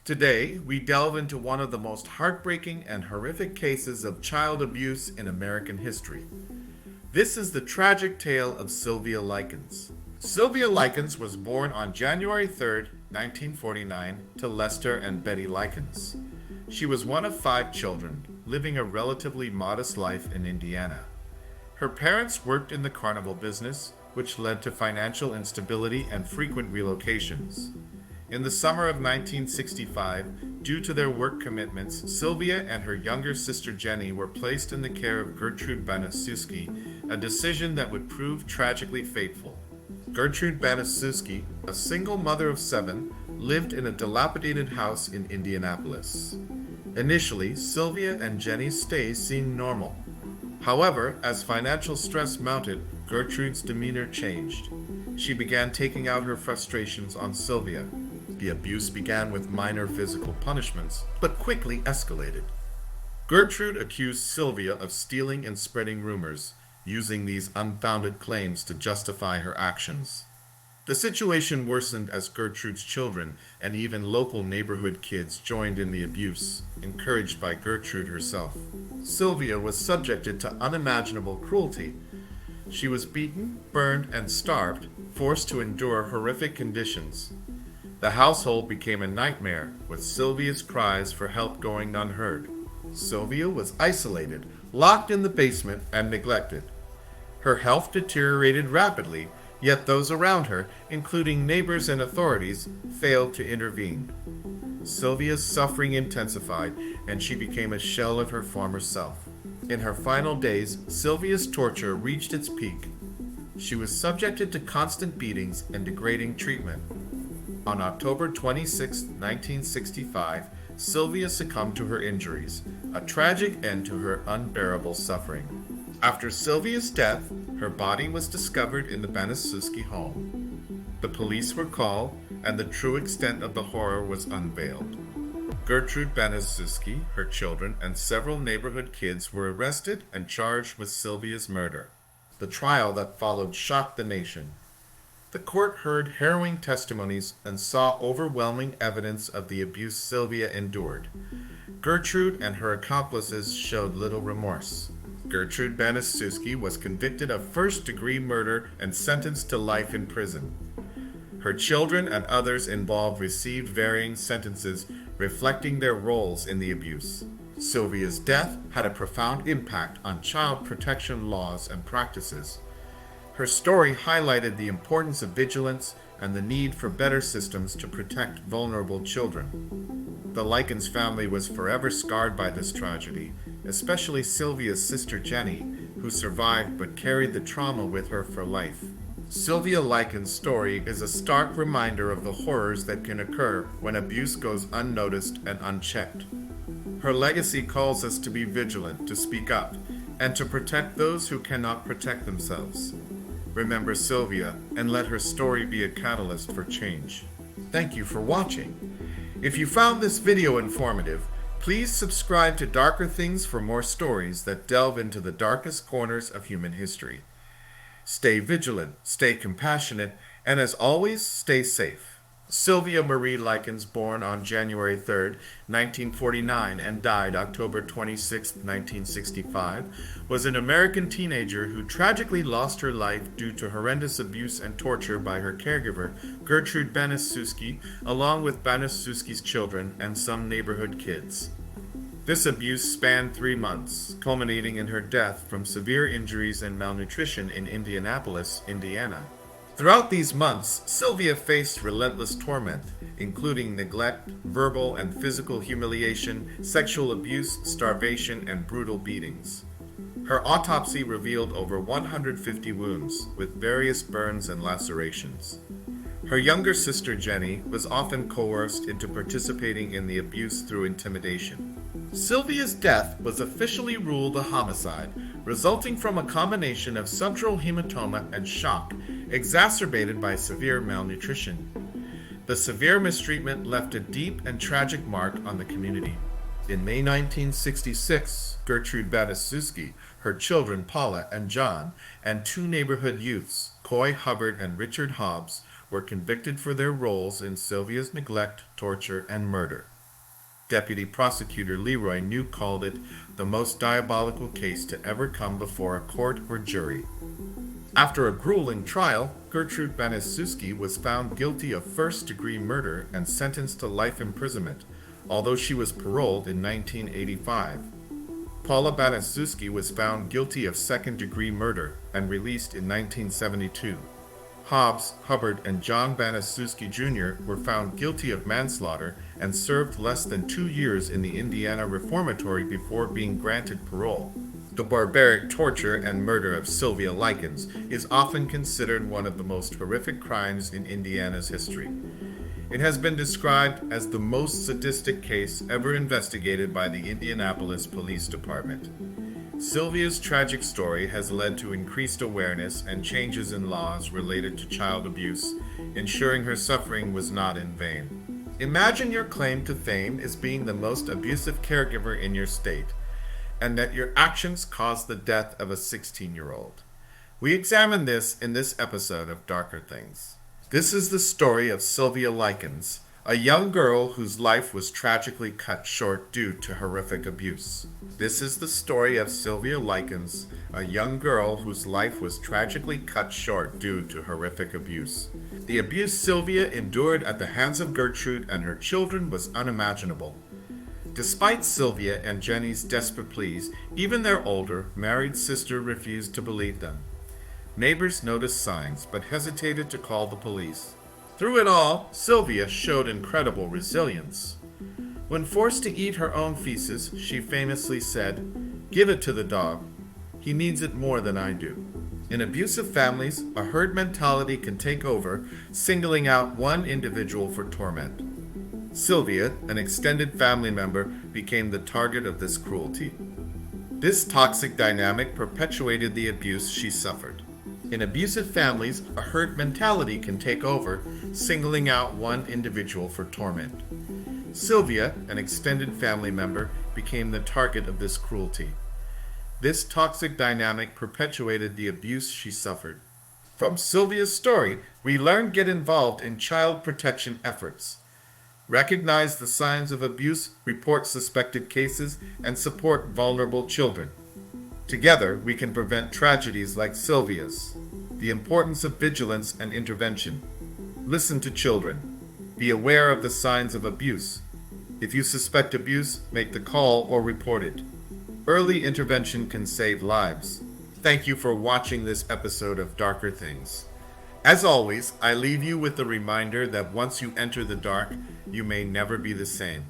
Today, we delve into one of the most heartbreaking and horrific cases of child abuse in American history. This is the tragic tale of Sylvia Likens. Sylvia Likens was born on January 3rd, 1949, to Lester and Betty Likens. She was one of 5 children, living a relatively modest life in Indiana. Her parents worked in the carnival business, which led to financial instability and frequent relocations. In the summer of 1965, due to their work commitments, Sylvia and her younger sister Jenny were placed in the care of Gertrude Baniszewski, a decision that would prove tragically fateful. Gertrude Baniszewski, a single mother of 7, lived in a dilapidated house in Indianapolis. Initially, Sylvia and Jenny's stay seemed normal. However, as financial stress mounted, Gertrude's demeanor changed. She began taking out her frustrations on Sylvia. The abuse began with minor physical punishments, but quickly escalated. Gertrude accused Sylvia of stealing and spreading rumors, using these unfounded claims to justify her actions. The situation worsened as Gertrude's children and even local neighborhood kids joined in the abuse, encouraged by Gertrude herself. Sylvia was subjected to unimaginable cruelty. She was beaten, burned, and starved, forced to endure horrific conditions. The household became a nightmare, with Sylvia's cries for help going unheard. Sylvia was isolated, locked in the basement, and neglected. Her health deteriorated rapidly, yet those around her, including neighbors and authorities, failed to intervene. Sylvia's suffering intensified, and she became a shell of her former self. In her final days, Sylvia's torture reached its peak. She was subjected to constant beatings and degrading treatment. On October 26, 1965, Sylvia succumbed to her injuries, a tragic end to her unbearable suffering. After Sylvia's death, her body was discovered in the Baniszewski home. The police were called, and the true extent of the horror was unveiled. Gertrude Baniszewski, her children, and several neighborhood kids were arrested and charged with Sylvia's murder. The trial that followed shocked the nation. The court heard harrowing testimonies and saw overwhelming evidence of the abuse Sylvia endured. Gertrude and her accomplices showed little remorse. Gertrude Baniszewski was convicted of first-degree murder and sentenced to life in prison. Her children and others involved received varying sentences reflecting their roles in the abuse. Sylvia's death had a profound impact on child protection laws and practices. Her story highlighted the importance of vigilance and the need for better systems to protect vulnerable children. The Likens family was forever scarred by this tragedy, especially Sylvia's sister Jenny, who survived but carried the trauma with her for life. Sylvia Likens' story is a stark reminder of the horrors that can occur when abuse goes unnoticed and unchecked. Her legacy calls us to be vigilant, to speak up, and to protect those who cannot protect themselves. Remember Sylvia and let her story be a catalyst for change. Thank you for watching. If you found this video informative, please subscribe to Darker Things for more stories that delve into the darkest corners of human history. Stay vigilant, stay compassionate, and as always, stay safe. Sylvia Marie Likens, born on January 3rd, 1949 and died October 26, 1965, was an American teenager who tragically lost her life due to horrendous abuse and torture by her caregiver, Gertrude Baniszewski, along with Baniszewski's children and some neighborhood kids. This abuse spanned 3 months, culminating in her death from severe injuries and malnutrition in Indianapolis, Indiana. Throughout these months, Sylvia faced relentless torment, including neglect, verbal and physical humiliation, sexual abuse, starvation, and brutal beatings. Her autopsy revealed over 150 wounds, with various burns and lacerations. Her younger sister Jenny was often coerced into participating in the abuse through intimidation. Sylvia's death was officially ruled a homicide, resulting from a combination of subdural hematoma and shock, exacerbated by severe malnutrition. The severe mistreatment left a deep and tragic mark on the community. In May 1966, Gertrude Baniszewski, her children Paula and John, and 2 neighborhood youths, Coy Hubbard and Richard Hobbs, were convicted for their roles in Sylvia's neglect, torture, and murder. Deputy Prosecutor Leroy New called it the most diabolical case to ever come before a court or jury. After a grueling trial, Gertrude Baniszewski was found guilty of first-degree murder and sentenced to life imprisonment, although she was paroled in 1985. Paula Baniszewski was found guilty of second-degree murder and released in 1972. Hobbs, Hubbard, and John Baniszewski Jr. were found guilty of manslaughter and served less than 2 years in the Indiana Reformatory before being granted parole. The barbaric torture and murder of Sylvia Likens is often considered one of the most horrific crimes in Indiana's history. It has been described as the most sadistic case ever investigated by the Indianapolis Police Department. Sylvia's tragic story has led to increased awareness and changes in laws related to child abuse, ensuring her suffering was not in vain. Imagine your claim to fame is being the most abusive caregiver in your state, and that your actions caused the death of a 16-year-old. We examine this in this episode of Darker Things. This is the story of Sylvia Likens, a young girl whose life was tragically cut short due to horrific abuse. This is the story of Sylvia Likens, a young girl whose life was tragically cut short due to horrific abuse. The abuse Sylvia endured at the hands of Gertrude and her children was unimaginable. Despite Sylvia and Jenny's desperate pleas, even their older, married sister refused to believe them. Neighbors noticed signs, but hesitated to call the police. Through it all, Sylvia showed incredible resilience. When forced to eat her own feces, she famously said, "Give it to the dog. He needs it more than I do." In abusive families, a herd mentality can take over, singling out one individual for torment. Sylvia, an extended family member, became the target of this cruelty. This toxic dynamic perpetuated the abuse she suffered. In abusive families, a herd mentality can take over, singling out one individual for torment. Sylvia, an extended family member, became the target of this cruelty. This toxic dynamic perpetuated the abuse she suffered. From Sylvia's story, we learn to get involved in child protection efforts. Recognize the signs of abuse, report suspected cases, and support vulnerable children. Together, we can prevent tragedies like Sylvia's. The importance of vigilance and intervention. Listen to children. Be aware of the signs of abuse. If you suspect abuse, make the call or report it. Early intervention can save lives. Thank you for watching this episode of Darker Things. As always, I leave you with the reminder that once you enter the dark, you may never be the same.